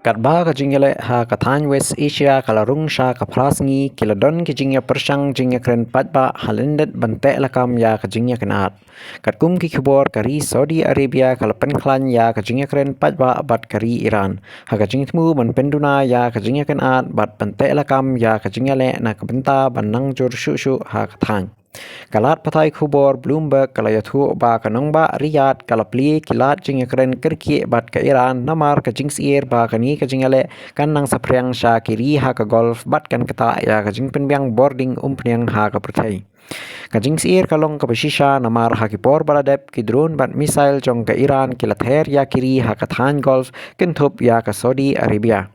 Katba ka jingale ha kathan West Asia kalarung sha ka prasngi kiladon ki jingya persang jingya kren patba halendet bante lakam ya ka jingya kenat. Katkum ki khubor kari Saudi Arabia kalapen klan ya ka jingya kren patba bat kari Iran. Ha ka jingtmu ban penduna ya ka jingya kenat bat bante lakam ya ka jingya le na ka benta ban nang jur shu ha kathan. Kalat patai khubor Bloomberg kalayathu ba kanong ba Riyadh kalapli kilat jing kren kerki bat ka Iran namar ka jings air ba kani ka jingale kan nang sapriang sha kiri ha ka golf bat kan kata ya ka jing penbiang boarding umpriang ha ka perthai ka jings air kalong ka basisha namar ha ki por baladep ki drone bat missile jong ka Iran kilather ya kiri ha ka than golf kentup ya ka Saudi Arabia.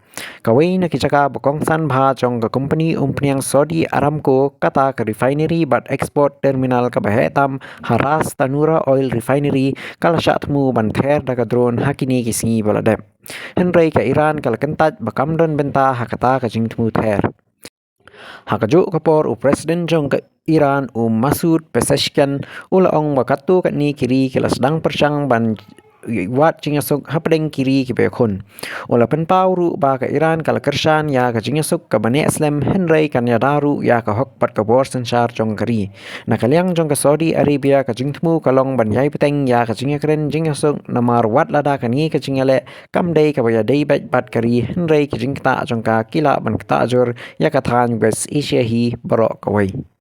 Kawai na kichaka bokong san bha chong ka company umpriang Saudi Aramco kata ka refinery bat export terminal ka bahetam haras tanura oil refinery kala syatmu ban ther da ka drone hakini kisingi baladep. Henry ka Iran kala kentat bakamdon benta hakata ka jingtmu ther. Hakajo kapor u presiden jong ka Iran Masoud Pezeshkian ulaong bakatu kat ni kiri kila sedang persang ban wat jingasuk hapdeng kiri ki bekun ula penpau ru ba ka Iran kala kersan ya ka jingasuk ka bani Islam Henry kan ya daru ya ka hok pat ka bor sensar jong kari na kaliang jong ka Saudi Arabia ka jingtmu kalong ban yai peteng ya ka jingakren jingasuk namar wat lada ka ni ka jingale kamdei ka baya dei bat kari Henry ki jingta jong ka kila ban kta jor ya ka than West Asia hi barok kawai.